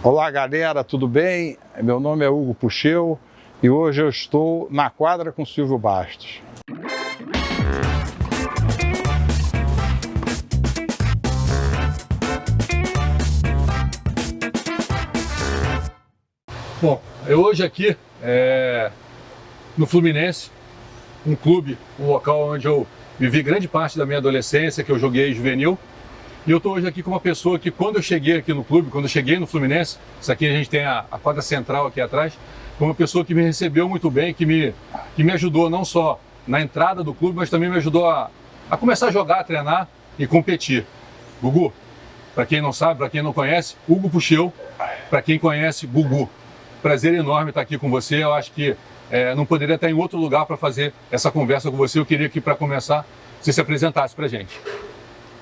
Olá galera, tudo bem? Meu nome é Hugo Pucheu e hoje eu estou na quadra com Silvio Bastos. Bom, eu hoje aqui no Fluminense, um clube, um local onde eu vivi grande parte da minha adolescência, que eu joguei juvenil. E eu estou hoje aqui com uma pessoa que, quando eu cheguei aqui no clube, quando eu cheguei no Fluminense, isso aqui a gente tem a quadra central aqui atrás, foi uma pessoa que me recebeu muito bem, que me ajudou não só na entrada do clube, mas também me ajudou a começar a jogar, a treinar e competir. Gugu, para quem não sabe, para quem não conhece, Hugo Pucheu, para quem conhece, Gugu. Prazer enorme estar aqui com você, eu acho que não poderia estar em outro lugar para fazer essa conversa com você. Eu queria que, para começar, você se apresentasse para a gente.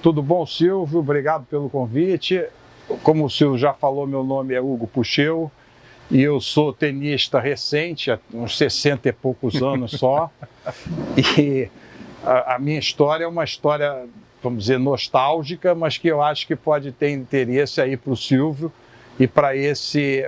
Tudo bom, Silvio? Obrigado pelo convite. Como o Silvio já falou, meu nome é Hugo Pucheu e eu sou tenista recente, há uns 60 e poucos anos só. E a minha história é uma história, vamos dizer, nostálgica, mas que eu acho que pode ter interesse aí para o Silvio e para esse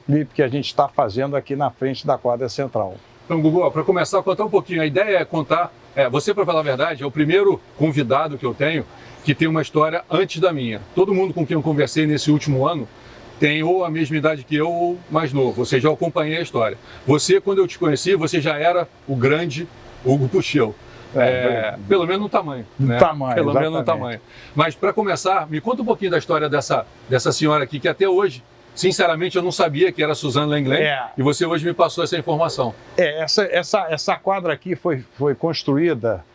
clipe que a gente está fazendo aqui na frente da quadra central. Então, Gugu, para começar a contar um pouquinho, a ideia é contar, você, para falar a verdade, é o primeiro convidado que eu tenho que tem uma história antes da minha. Todo mundo com quem eu conversei nesse último ano tem ou a mesma idade que eu ou mais novo, ou seja, eu acompanhei a história. Você, quando eu te conheci, você já era o grande Hugo Pucheu. Pelo menos no tamanho. Né? Pelo exatamente. menos no tamanho. Mas, para começar, me conta um pouinho da história dessa senhora aqui, que até hoje, sinceramente, eu não sabia que era Suzanne Lenglen, e você hoje me passou essa informação. Essa quadra aqui foi construída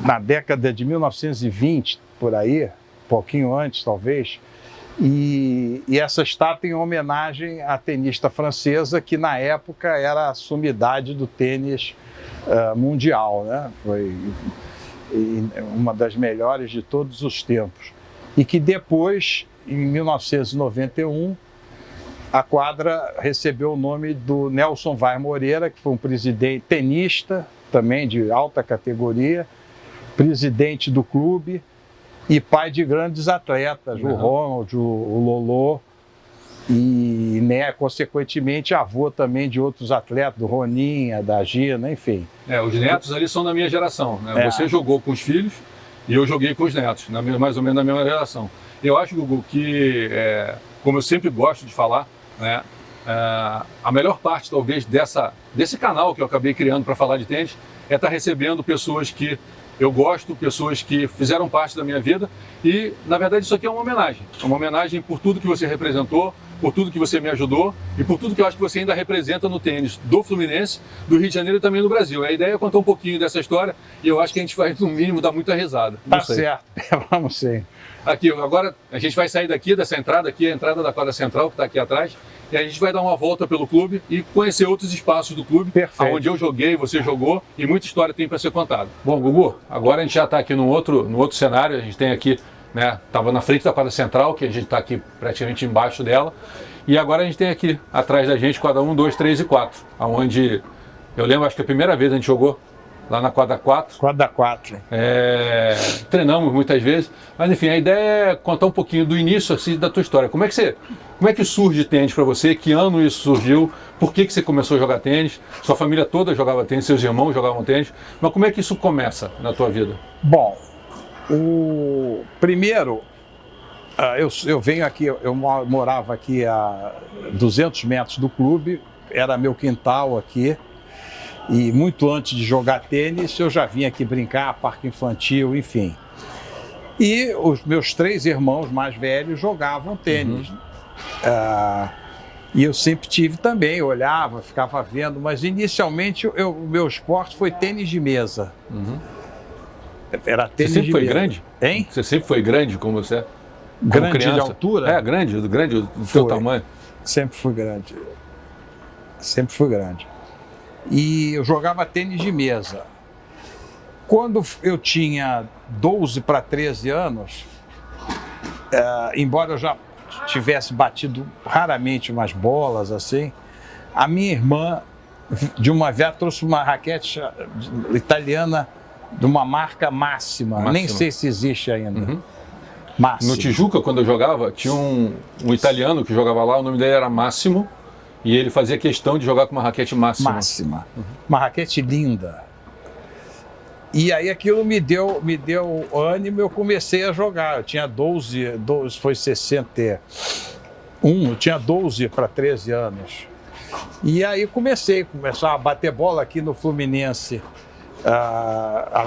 na década de 1920, por aí, um pouquinho antes talvez, e essa estátua em homenagem à tenista francesa, que na época era a sumidade do tênis mundial, né? Foi uma das melhores de todos os tempos. E que depois, em 1991, a quadra recebeu o nome do Nelson Vaz Moreira, que foi um presidente tenista, também de alta categoria, presidente do clube e pai de grandes atletas, o Ronald, o Lolo, e né, consequentemente avô também de outros atletas, do Roninha, da Gina, enfim. Os netos ali são da minha geração, né? Você jogou com os filhos e eu joguei com os netos, mais ou menos na mesma geração. Eu acho, Gugu, que, como eu sempre gosto de falar, né, a melhor parte talvez desse canal que eu acabei criando para falar de tênis é estar recebendo pessoas que eu gosto, pessoas que fizeram parte da minha vida e, na verdade, isso aqui é uma homenagem. É uma homenagem por tudo que você representou, por tudo que você me ajudou e por tudo que eu acho que você ainda representa no tênis do Fluminense, do Rio de Janeiro e também do Brasil. A ideia é contar um pouquinho dessa história e eu acho que a gente vai, no mínimo, dar muita risada. Tá certo, vamos sim. Aqui, agora a gente vai sair daqui, dessa entrada aqui, a entrada da quadra central que está aqui atrás, e a gente vai dar uma volta pelo clube e conhecer outros espaços do clube, onde eu joguei, você jogou, e muita história tem para ser contada. Bom, Gugu, agora a gente já está aqui no outro cenário, a gente tem aqui, né, estava na frente da quadra central, que a gente está aqui praticamente embaixo dela, e agora a gente tem aqui, atrás da gente, quadra 1, 2, 3 e 4, onde eu lembro, acho que a primeira vez a gente jogou lá na quadra 4. Quadra 4. Treinamos muitas vezes, mas enfim, a ideia é contar um pouquinho do início assim, da tua história. Como é que surge tênis para você? Que ano isso surgiu? Por que você começou a jogar tênis? Sua família toda jogava tênis, seus irmãos jogavam tênis, mas como é que isso começa na tua vida? Bom, primeiro, eu venho aqui, eu morava aqui a 200 metros do clube, era meu quintal aqui. E muito antes de jogar tênis, eu já vinha aqui brincar, parque infantil, enfim. E os meus 3 irmãos mais velhos jogavam tênis. E eu sempre tive também, olhava, ficava vendo, mas inicialmente o meu esporte foi tênis de mesa. Era tênis você sempre de foi mesa. Grande? Hein? Você sempre foi grande como você? Grande de altura? Grande do seu tamanho. Sempre fui grande. Sempre fui grande. E eu jogava tênis de mesa. Quando eu tinha 12 para 13 anos, embora eu já tivesse batido raramente umas bolas assim, a minha irmã, de uma vez, trouxe uma raquete italiana de uma marca Máxima. Nem sei se existe ainda. No Tijuca, quando eu jogava, tinha um italiano que jogava lá, o nome dele era Máximo, e ele fazia questão de jogar com uma raquete máxima. Uma raquete linda. E aí aquilo me deu ânimo, eu comecei a jogar. Eu tinha 12 foi 61, eu tinha 12 para 13 anos. E aí começava a bater bola aqui no Fluminense.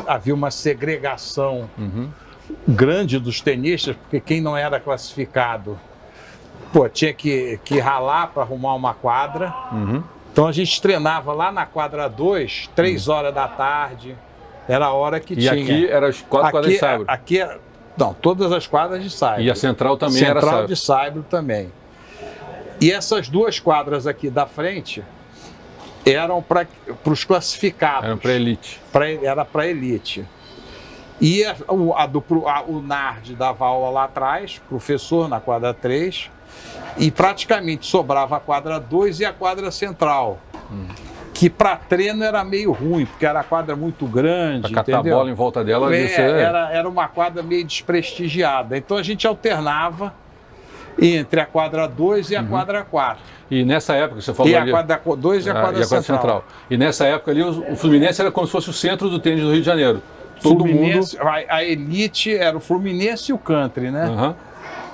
Havia uma segregação grande dos tenistas, porque quem não era classificado, tinha que ralar para arrumar uma quadra. Então a gente treinava lá na quadra 2, 3 horas da tarde, era a hora que tinha. E aqui eram as 4 quadras de saibro? Aqui não, todas as quadras de saibro. E a central também era saibro? Central de saibro também. E essas 2 quadras aqui da frente eram para os classificados. Eram para elite. Era para elite. E o Nard dava aula lá atrás, professor na quadra 3, e praticamente sobrava a quadra 2 e a quadra central. Que para treino era meio ruim, porque era a quadra muito grande. Para catar a bola em volta dela, era uma quadra meio desprestigiada. Então a gente alternava entre a quadra 2 e a quadra 4. E nessa época, você falou ali... E a quadra 2 e a quadra central. E nessa época ali, o Fluminense era como se fosse o centro do tênis do Rio de Janeiro. Todo mundo... A elite era o Fluminense e o country, né?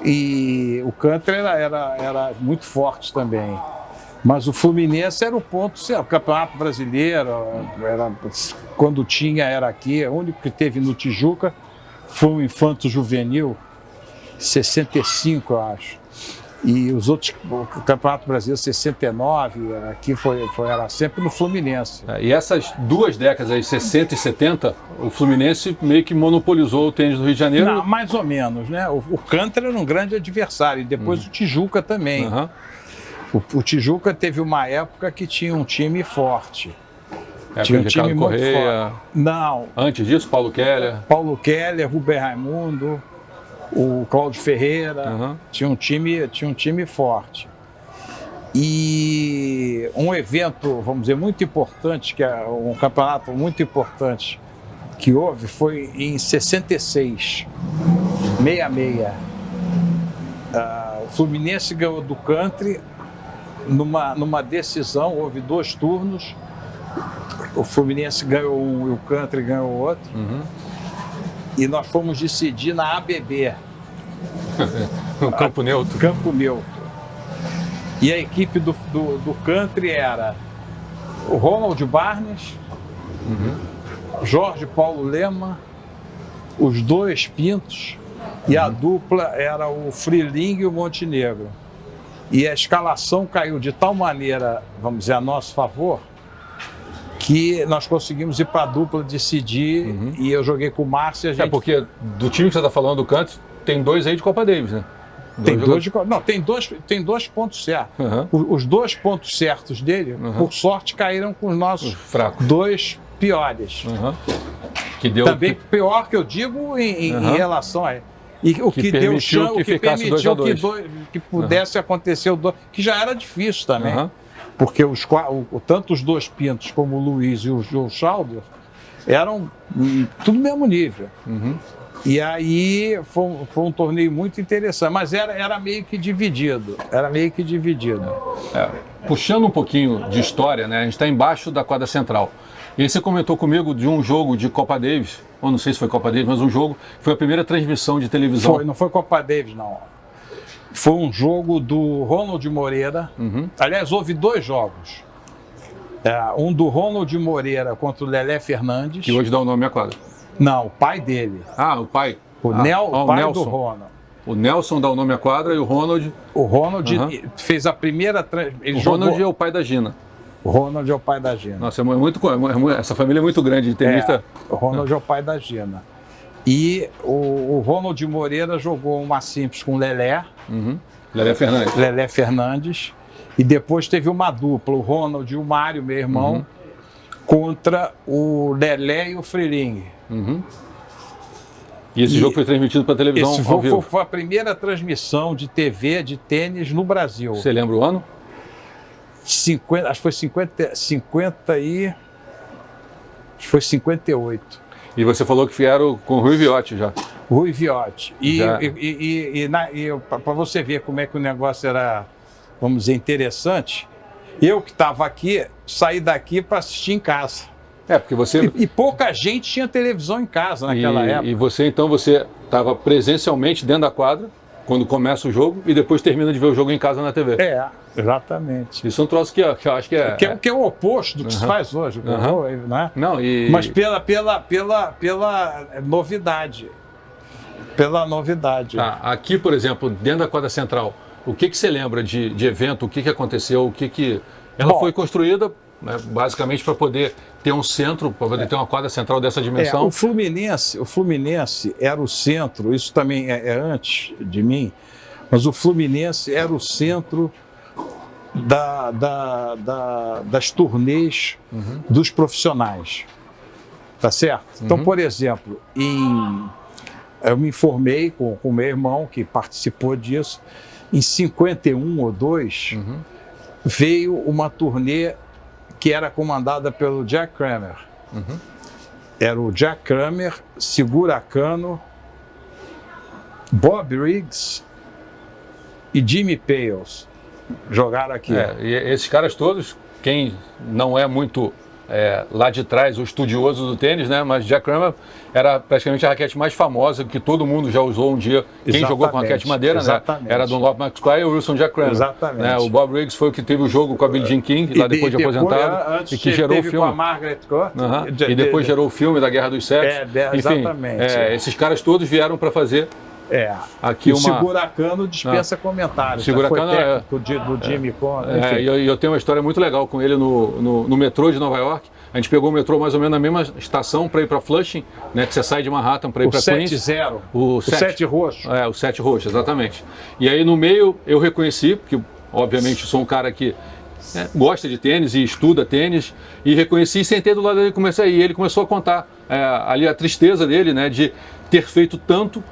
E o country era muito forte também. Mas o Fluminense era o ponto, o Campeonato Brasileiro, quando tinha, era aqui. O único que teve no Tijuca foi o Infanto Juvenil, 65, eu acho. E os outros, o Campeonato Brasileiro 69, aqui era sempre no Fluminense. E essas 2 décadas aí, 60 e 70, o Fluminense meio que monopolizou o tênis do Rio de Janeiro? Não, mais ou menos, né? O Country era um grande adversário, e depois o Tijuca também. O Tijuca teve uma época que tinha um time forte. Tinha um time muito forte. Não. Antes disso, Paulo Keller, Rubem Raimundo, o Cláudio Ferreira, tinha um time forte. E um evento, vamos dizer, muito importante, que é um campeonato muito importante que houve, foi em 66, 66. O Fluminense ganhou do Country numa decisão, houve 2 turnos. O Fluminense ganhou um e o Country ganhou o outro. E nós fomos decidir na ABB. No campo neutro. Campo neutro. E a equipe do Country era o Ronald Barnes, Jorge Paulo Lema, os 2 Pintos, e a dupla era o Friling e o Montenegro. E a escalação caiu de tal maneira, vamos dizer, a nosso favor, que nós conseguimos ir para a dupla decidir, e eu joguei com o Márcio e a gente... porque do time que você está falando do Country, tem 2 aí de Copa Davis, né? Tem 2 pontos certos. Os 2 pontos certos dele, por sorte, caíram com os nossos 2 piores. Que deu também pior que eu digo em relação a... E o que deu chão, o que permitiu que pudesse acontecer o 2, que já era difícil também. Porque tanto os 2 Pintos como o Luiz e o João Chalder eram tudo no mesmo nível. E aí foi um torneio muito interessante, mas era meio que dividido. Puxando um pouquinho de história, né? A gente está embaixo da quadra central. E aí você comentou comigo de um jogo de Copa Davis, ou não sei se foi Copa Davis, mas um jogo, foi a primeira transmissão de televisão. Não foi Copa Davis, não. Foi um jogo do Ronald Moreira. Aliás, houve 2 jogos. Um do Ronald Moreira contra o Lelé Fernandes. Que hoje dá o nome à quadra. Não, o pai dele. O pai. O pai Nelson. do Ronald. O Nelson dá o nome à quadra e o Ronald... O Ronald fez a primeira... Ronald é o pai da Gina. O Ronald é o pai da Gina. Nossa, essa família é muito grande de tenista. O Ronald é o pai da Gina. E o Ronald Moreira jogou uma simples com o Lelé. Lelé Fernandes. E depois teve uma dupla, o Ronald e o Mário, meu irmão, contra o Lelé e o Friling. E esse jogo foi transmitido para televisão ao vivo? Foi a primeira transmissão de TV de tênis no Brasil. Você lembra o ano? Acho que foi 58. E você falou que vieram com o Rui Viotti já. Rui Viotti. Já. Para você ver como é que o negócio era, vamos dizer, interessante, eu que estava aqui, saí daqui para assistir em casa. Porque você... E pouca gente tinha televisão em casa naquela época. E você estava presencialmente dentro da quadra, quando começa o jogo, e depois termina de ver o jogo em casa na TV. Exatamente. Isso é um troço que eu acho que é... Que é o oposto do que se faz hoje, né? Não, Mas pela novidade. Pela novidade. Aqui, por exemplo, dentro da quadra central, o que você lembra de evento, o que aconteceu, o que... Ela foi construída, né, basicamente para poder ter um centro, para poder ter uma quadra central dessa dimensão. O Fluminense era o centro, isso também é antes de mim, mas o Fluminense era o centro das turnês dos profissionais. Tá certo? Então, por exemplo, eu me informei com o meu irmão, que participou disso, em 51 ou 2, veio uma turnê que era comandada pelo Jack Kramer. Era o Jack Kramer, Segura Cano, Bob Riggs e Jimmy Pales jogaram aqui. E esses caras todos, quem não é muito lá de trás, o estudioso do tênis, né? Mas Jack Kramer era praticamente a raquete mais famosa que todo mundo já usou um dia. Quem jogou com raquete de madeira, né? Era Dunlop McSquire e o Wilson Jack Kramer. Exatamente. Né? O Bob Riggs foi o que teve o jogo com a Billie Jean King, lá depois de aposentado, e que gerou o filme. Com a Margaret Court. E depois gerou o filme da Guerra dos Sexos. Enfim, esses caras todos vieram para fazer aqui o Segura Cano dispensa comentários. Segura Cano do Jimmy Conn. E eu tenho uma história muito legal com ele no metrô de Nova York. A gente pegou o metrô mais ou menos na mesma estação para ir para Flushing, né, que você sai de Manhattan para ir para Queens. 7-0. O 7 roxo. O 7 roxo, exatamente. E aí no meio eu reconheci, porque obviamente eu sou um cara que gosta de tênis e estuda tênis, e reconheci e sentei do lado dele e ele começou a contar ali a tristeza dele, né, de ter feito tanto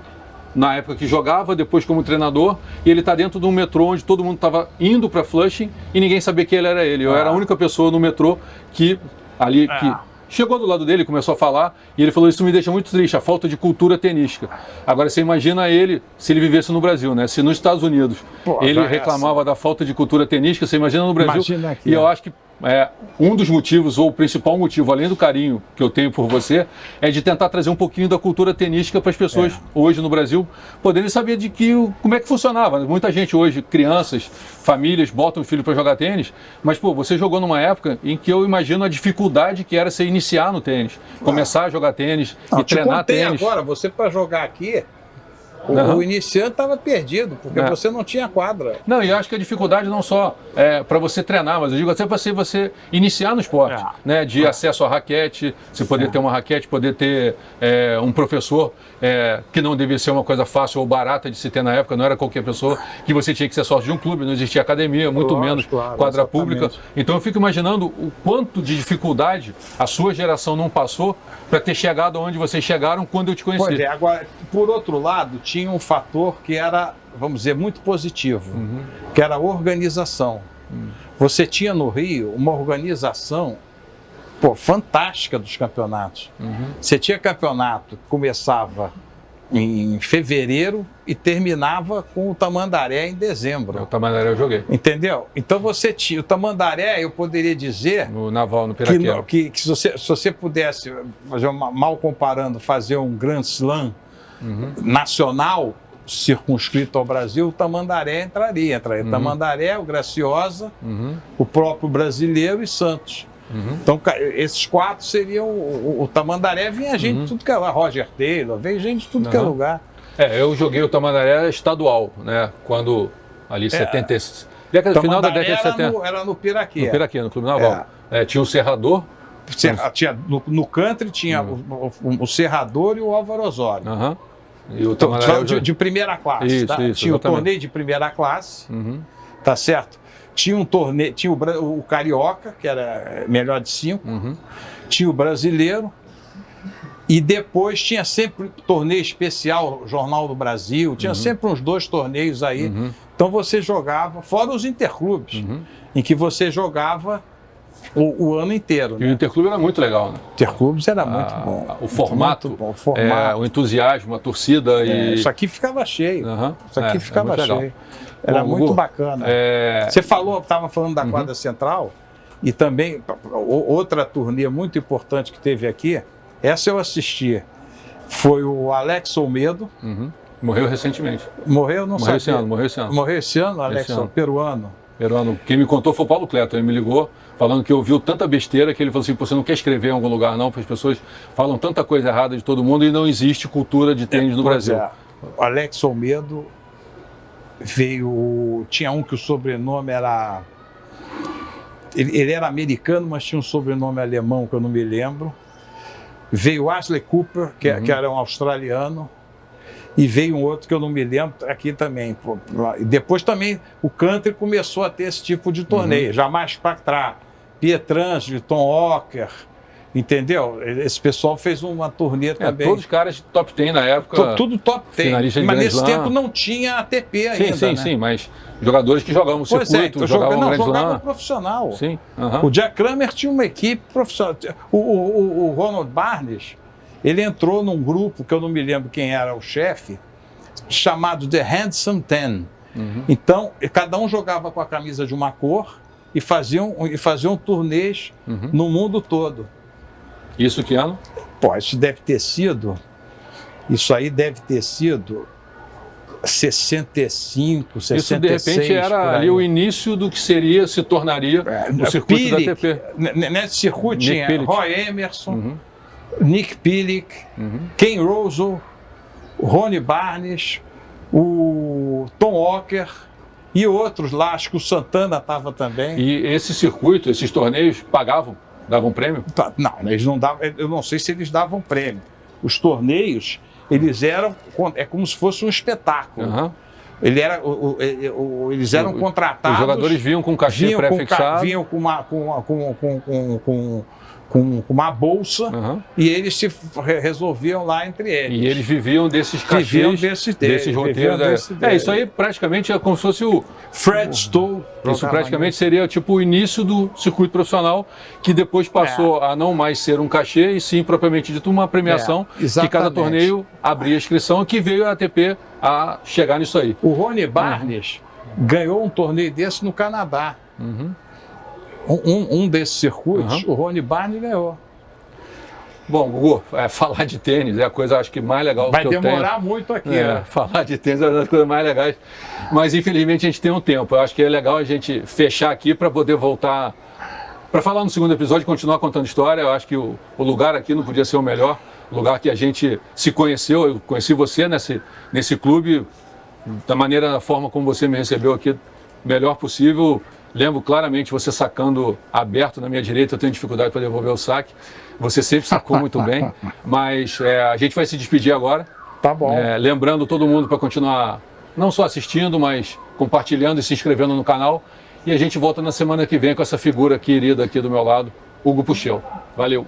na época que jogava, depois como treinador, e ele está dentro de um metrô onde todo mundo estava indo para Flushing e ninguém sabia que ele era ele. Eu era a única pessoa no metrô que chegou do lado dele, começou a falar, e ele falou: isso me deixa muito triste, a falta de cultura tenística. Agora você imagina ele, se ele vivesse no Brasil, né? Se nos Estados Unidos ele reclamava da falta de cultura tenística, você imagina no Brasil. Imagina aqui, e eu acho que um dos motivos, ou o principal motivo, além do carinho que eu tenho por você, é de tentar trazer um pouquinho da cultura tenística para as pessoas hoje no Brasil poderem saber como é que funcionava. Muita gente hoje, crianças, famílias, botam o filho para jogar tênis, mas você jogou numa época em que eu imagino a dificuldade que era você iniciar no tênis, começar a jogar tênis e treinar tênis. Agora, você para jogar aqui, o iniciante estava perdido, porque você não tinha quadra. Não, e eu acho que a dificuldade não só para você treinar, mas eu digo até para você iniciar no esporte, né? De acesso à raquete, você poder ter uma raquete, poder ter um professor, que não devia ser uma coisa fácil ou barata de se ter na época, não era qualquer pessoa, que você tinha que ser sócio de um clube, não existia academia, muito menos quadra pública. Então eu fico imaginando o quanto de dificuldade a sua geração não passou para ter chegado onde vocês chegaram quando eu te conheci. Pois agora, por outro lado, tinha um fator que era, vamos dizer, muito positivo, que era a organização. Você tinha no Rio uma organização fantástica dos campeonatos. Você tinha campeonato que começava em fevereiro e terminava com o Tamandaré em dezembro. O Tamandaré eu joguei. Entendeu? Então você tinha o Tamandaré, eu poderia dizer... No Naval, no Piraquê. Que se você pudesse, mal comparando, fazer um Grand Slam nacional circunscrito ao Brasil, o Tamandaré entraria. Tamandaré, o Graciosa, o próprio Brasileiro e Santos. Então, esses 4 seriam o Tamandaré, vinha gente de tudo que é lá, Roger Taylor, veio gente de tudo que é lugar. Eu joguei o Tamandaré estadual, né? Quando ali 70, final da década de 70. Era no Piraquê. No Piraquê, no Clube Naval. Tinha o Serrador. Tinha, no country tinha o Serrador e o Álvaro Osório. E o Tamandaré de primeira classe. Isso, tinha exatamente. o torneio de primeira classe, tá certo? Tinha um torneio, tinha o Carioca, que era melhor de 5, tinha o Brasileiro, e depois tinha sempre torneio especial, Jornal do Brasil, tinha sempre uns 2 torneios aí. Então você jogava, fora os interclubes, em que você jogava o ano inteiro. E o Interclube era muito legal, né? Interclubes era muito bom. O formato, muito bom, o formato. O entusiasmo, a torcida. Isso aqui ficava cheio. Isso aqui ficava muito cheio. legal. Era Bom, muito Gugu, bacana. Você estava falando da quadra central e também outra turnê muito importante que teve aqui, essa eu assisti, foi o Alex Olmedo. Morreu recentemente. Morreu, não morreu sabia. Morreu esse ano. Morreu esse ano, Alex, peruano. Quem me contou foi o Paulo Cleto. Ele me ligou falando que ouviu tanta besteira que ele falou assim: você não quer escrever em algum lugar não, porque as pessoas falam tanta coisa errada de todo mundo e não existe cultura de tênis no Brasil. O Alex Olmedo veio... Tinha um que o sobrenome era... Ele era americano, mas tinha um sobrenome alemão que eu não me lembro. Veio Ashley Cooper, que era um australiano. E veio um outro que eu não me lembro aqui também. E depois também o country começou a ter esse tipo de torneio. Já mais para trás. Pietrangelo, Tom Walker, entendeu? Esse pessoal fez uma turnê também. Todos os caras de top 10 na época. Tudo top 10. Mas nesse tempo não tinha ATP ainda. Sim, mas jogadores que jogavam no circuito, jogavam profissional. Sim. O Jack Kramer tinha uma equipe profissional. O Ronald Barnes, ele entrou num grupo, que eu não me lembro quem era o chefe, chamado The Handsome Ten. Então, cada um jogava com a camisa de uma cor e faziam turnês no mundo todo. Isso que ano? Isso aí deve ter sido 65, 66. Isso, de repente, era ali o início do que se tornaria o circuito da ATP. Nesse circuito tinha Roy Emerson, Nick Pilic, Ken Rosal, Ronnie Barnes, o Tom Walker e outros lá, acho que o Santana estava também. E esse circuito, esses torneios, davam prêmio? Não, eles não davam, eu não sei se eles davam prêmio. Os torneios, eles eram, como se fosse um espetáculo. Eles eram contratados. Os jogadores vinham com cachê pré-fixado. Vinham com uma bolsa e eles se resolviam lá entre eles. E eles viviam desses cachês, desses roteiros. Isso aí praticamente é como se fosse o Fred Stowe. Isso praticamente seria tipo o início do circuito profissional, que depois passou a não mais ser um cachê, e sim, propriamente dito, uma premiação, que cada torneio abria inscrição, que veio a ATP a chegar nisso aí. O Ronnie Barnes ganhou um torneio desse no Canadá. Um desses circuitos, o Ronnie Barnes ganhou. Bom, Gugu, falar de tênis é a coisa, acho que mais legal que eu tenho. Vai demorar muito aqui. Falar de tênis é uma das coisas mais legais. Mas, infelizmente, a gente tem um tempo. Eu acho que é legal a gente fechar aqui para poder voltar para falar no segundo episódio e continuar contando história. Eu acho que o lugar aqui não podia ser o melhor. O lugar que a gente se conheceu. Eu conheci você nesse clube, da forma como você me recebeu aqui, melhor possível. Lembro claramente você sacando aberto na minha direita. Eu tenho dificuldade para devolver o saque. Você sempre sacou muito bem. Mas a gente vai se despedir agora. Tá bom. Lembrando todo mundo para continuar não só assistindo, mas compartilhando e se inscrevendo no canal. E a gente volta na semana que vem com essa figura querida aqui do meu lado, Hugo Puchel. Valeu!